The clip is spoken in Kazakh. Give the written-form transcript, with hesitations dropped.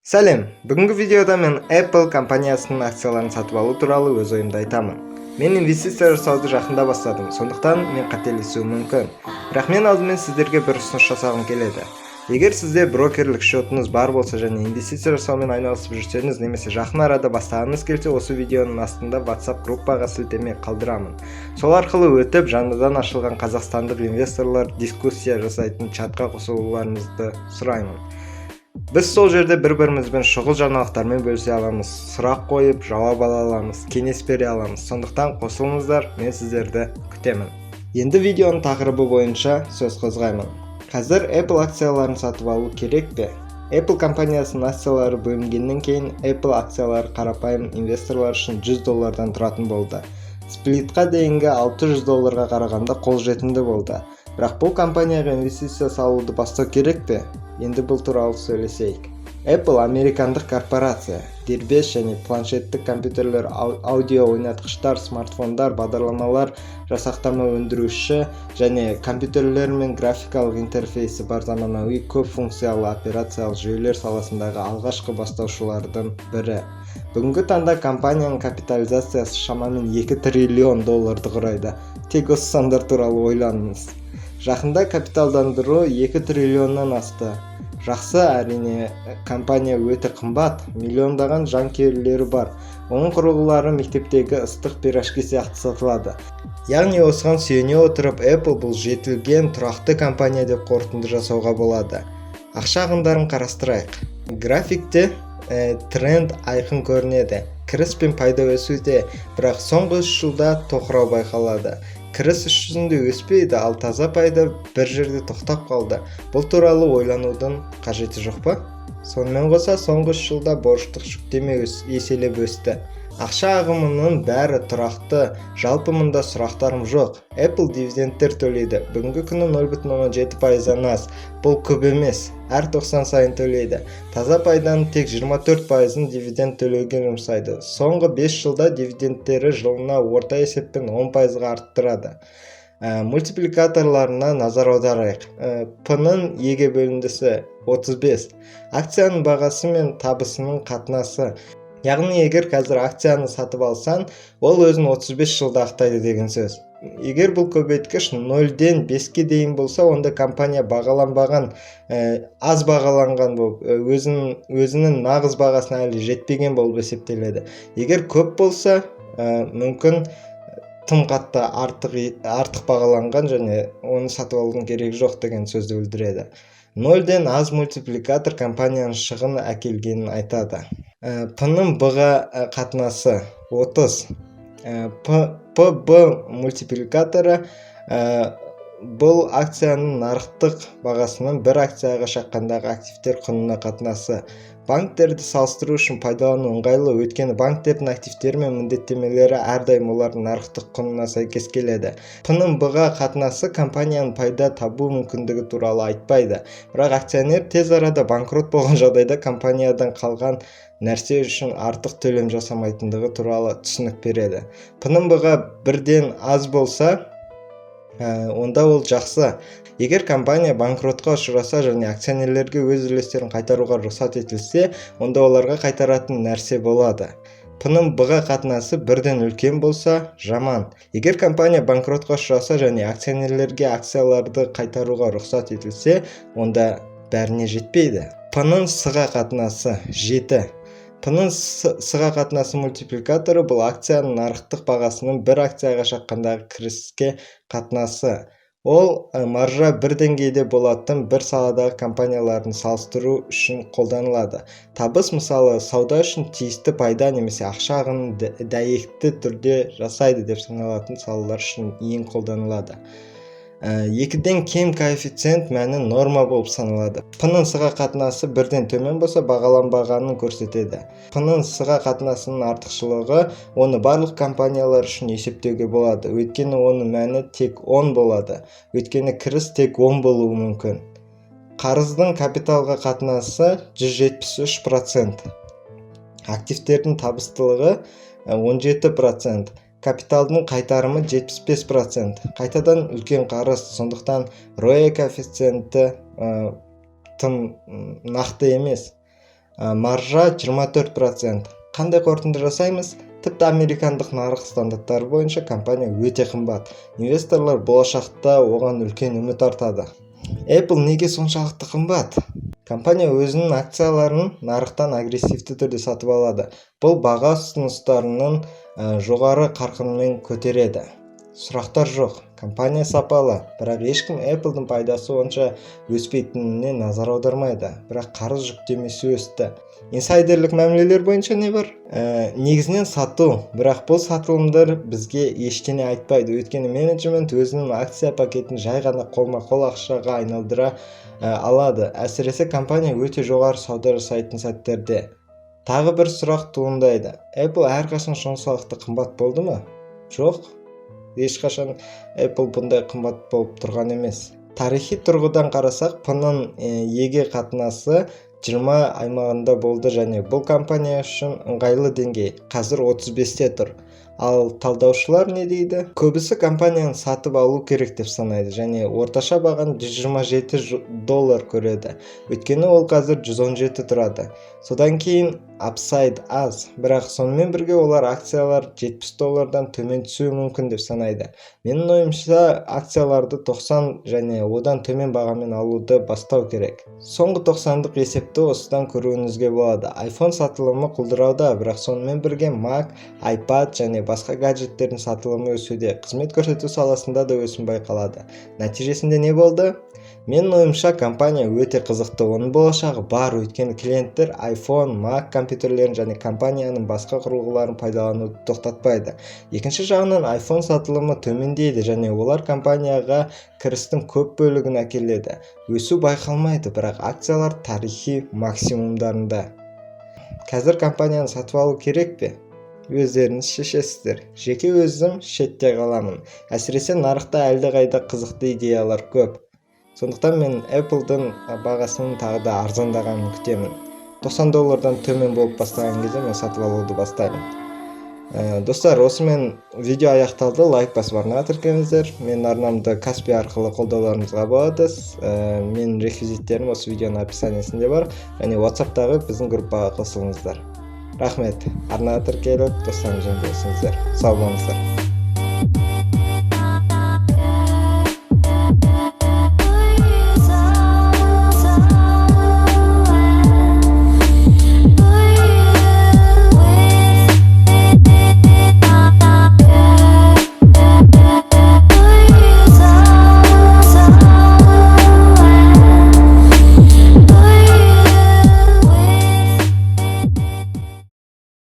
Сәлем, бүгінгі видеода мен Apple компаниясының акцияларын сатып алу туралы өз ойымды айтамын. Мен инвестиция жасауды жақында бастадым, сондықтан мен қателесуім мүмкін. Бірақ мен алдымен сіздерге бір ұсыныс жасағым келеді. Егер сізде брокерлік шотыңыз бар болса және инвестиция жасаумен айналысып жүрсеңіз, немесе жақын арада бастағыңыз келсе, осы видеоның астында WhatsApp группаға сілтеме қалдырамын. Сол арқылы өтіп, жаңадан ашылған қазақстандық инвесторлар дискуссия жасайтын чатқа қосылуларыңызды сұраймын. Біз сол жерде бір-бірімізбен шұғыл жаңалықтармен бөлісе аламыз, сұрақ қойып, жауап ала аламыз, кеңес бере аламыз. Сондықтан қосылыңыздар, мен сіздерді күтемін. Енді видеоның тақырыбы бойынша сөз қозғаймын. Қазір Apple акцияларын сатып алу керек пе? Apple компаниясының акциялары бөлінгеннен кейін Apple акциялары қарапайым инвесторлар үшін $100 тұратын болды. Сплитқа дейінгі $600 қарағанда қолжетімді болды. Бірақ бұл компанияға инвестиция салуды бастау керек пе? Енді бұл туралы сөйлесейік. Apple американдық корпорация. Дербес және планшеттік компьютерлер, аудио ойнатқыштар, смартфондар, бағдарламалар, жасақтама өндіруші және компьютерлер мен графикалық интерфейсі бар заманауи көп функциялы операциялық жүйелер саласындағы алғашқы бастаушылардың бірі. Бүгінгі таңда компанияның капитализациясы шамамен $2 триллион құрайды. Тек осы сандар туралы ойланыңыз. Жақында капиталдандыру $2 триллионнан асты. Жақсы, әрине, компания өте қымбат, миллиондаған жанкүйерлері бар. Оның құрылғылары мектептегі ыстық пирожки сияқты сатылады. Яғни осыған сүйене отырып, Apple бұл жетілген тұрақты компания деп қорытынды жасауға болады. Ақша ағындарын қарастырайық. Графикте тренд айқын көрінеді. Кіріс пен пайда өсуде, бірақ соңғы 3 жылда тоқырау байқалады. Кіріс іс жүзінде өспейді, ал таза пайда бір жерде тоқтап қалды. Бұл туралы ойланудың қажеті жоқ па? Сонымен қоса, соңғы 3 жылда борыштық жүктеме еселеп өсті. Ақша ағымының бәрі тұрақты, жалпы мұнда сұрақтарым жоқ. Apple дивидендтер төлейді. Бүгінгі күні 0,17% аз. Бұл көп емес, әр 90 сайын төлейді. Таза пайданың тек 24%-ын дивиденд төлеуге жұмсайды. Соңғы 5 жылда дивидендтері жылына орта есеппен 10%-ға арттырады. Мультипликаторларына назар аударайық. P-ның еге бөліндісі 35. Акцияның бағасы мен табысының қатынасы. Яғни, егер қазір акцияны сатып алсан, ол өзін 35 жылда ақтайды деген сөз. Егер бұл көбейткіш 0-ден 5-ке дейін болса, онда компания бағаланбаған, аз бағаланған болып, өзінің нағыз бағасына әлі жетпеген болып есептеледі. Егер көп болса, мүмкін тым қатты артық бағаланған және оны сатып алудың керегі жоқ деген сөзді білдіреді. 0-ден аз мультипликатор компанияның шығын әкелгенін айтады. P-ның B-ға қатынасы 30. P-B мультипликаторы бұл акцияның нарықтық бағасының бір акцияға шаққандағы активтер құнына қатынасы. Банктерді салыстыру үшін пайдалану ыңғайлы, өйткені банктердің активтері мен міндеттемелері әрдайым олардың нарықтық құнына сәйкес келеді. P-ның B-ға қатынасы компанияның пайда табу мүмкіндігі туралы айтпайды. Бірақ акционер тез арада банкрот болған жағдайда компаниядан қалған нәрсе үшін артық төлем жасамайтындығы туралы түсінік береді. P-ның B-ға 1-ден аз болса, онда ол жақсы. Егер компания банкротқа ұшыраса және акционерлерге өз үлестерін қайтаруға рұқсат етілсе, онда оларға қайтаратын нәрсе болады. P-ның B-ға қатынасы 1-ден үлкен болса, жаман. Егер компания банкротқа ұшыраса және акционерлерге акцияларды қайтаруға рұқсат етілсе, онда бәріне жетпейді. P-ның S-ға қатынасы 7. P-ның S-ға қатынасы мультипликаторы бұл акцияның нарықтық бағасының бір акцияға шаққандағы кіріске қатынасы. Ол маржа бір деңгейде болатын бір саладағы компанияларын салыстыру үшін қолданылады. Табыс, мысалы, сауда үшін тиісті пайда немесе ақша ағынын дәйекті түрде жасайды деп саналатын салалар үшін ең қолданылады. 2-ден кем коэффициент мәні норма болып саналады. P-ның S-ға қатынасы 1-ден төмен болса, бағаланбағанын көрсетеді. P-ның S-ға қатынасының артықшылығы оны барлық компаниялар үшін есептеуге болады, өйткені оның мәні тек 10 болады, өйткені кіріс тек 10 болуы мүмкін. Қарыздың капиталға қатынасы 173%. Активтердің табыстылығы 17%. Капиталдың қайтарымы 75%. Қайтадан үлкен қарыз, сондықтан ROE коэффициенті тым нақты емес. маржа 24%. Қандай қорытынды жасаймыз? Тіпті американдық нарық стандарттары бойынша компания өте қымбат. Инвесторлар болашақта оған үлкен үміт артады. Apple неге соншалықты қымбат? Компания өзінің акцияларын нарықтан агрессивті түрде сатып алады. Бұл баға ұсыныстарының жоғары қарқынмен көтереді. Сұрақтар жоқ. Компания сапалы, бірақ ешкім Apple-дың пайдасы онша өспейтініне назар аудармайды. Бірақ қарыз жүктемесі өсті. Инсайдерлік мәмілелер бойынша не бар? Негізінен сату, бірақ бұл сатылымдар бізге ештеңе айтпайды. Өйткені менеджмент өзінің акция пакетін жай ғана қолма-қол ақшаға айналдыра алады. Әсіресе компания өте жоғары сауда жасайтын сәттерде. Тағы бір сұрақ туындайды. Apple әрқашан соншалықты қымбат болды ма? Жоқ. Ешқашан Apple бұндай қымбат болып тұрған емес. Тарихи тұрғыдан қарасақ, P-ның E-ге қатынасы 20 аймағында болды және бұл компания үшін ыңғайлы деңгей. Қазір 35-те тұр. Ал талдаушылар не дейді? Көбісі компанияны сатып алу керек деп санайды және орташа бағаны $127 көреді. Өйткені ол қазір 117 тұрады. Содан кейін апсайд аз, бірақ сонымен бірге олар акциялар $70 төмен түсуі мүмкін деп санайды. Менің ойымша акцияларды 90 және одан төмен бағамен алуды бастау керек. Соңғы 90-дық есепті осыдан көруіңізге болады. iPhone сатылымы құлдырауда, бірақ сонымен бірге Mac, iPad және басқа гаджеттердің сатылымы өсуде. Қызмет көрсету саласында да өсім байқалады. Нәтижесінде не болды? Менің ойымша компания өте қызықты. Оның болашағы бар, өйткені клиенттер iPhone, Mac компьютерлерін және компанияның басқа құрылғыларын пайдалануды тоқтатпайды. Екінші жағынан iPhone сатылымы төмендейді және олар компанияға кірістің көп бөлігін әкеледі. Өсу байқалмайды, бірақ акциялар тарихи максимумдарында. Қазір компанияны сатып алу керек пе? Өздеріңіз шешесіздер. Жеке өзім шетте қаламын. Әсіресе нарықта әлдеқайда қызықты идеялар көп. Сондықтан мен Apple-дың бағасының тағы да арзандағанын күтемін. $90-дан төмен болып бастаған кезде мен сатып алуды бастаймын. Достар, осымен видео аяқталды. Лайк басып арнаға тіркеліңіздер. Менің арнамды Каспи арқылы қолдауларыңызға болады. Менің реквизиттерім осы видеоның описаниесінде бар. Және WhatsApp-тағы біздің группаға қосылыңыздар. Рахмет. Арнаға тіркеліп, достарыңызбен бөлісіңіздер. Сау болыңыздар.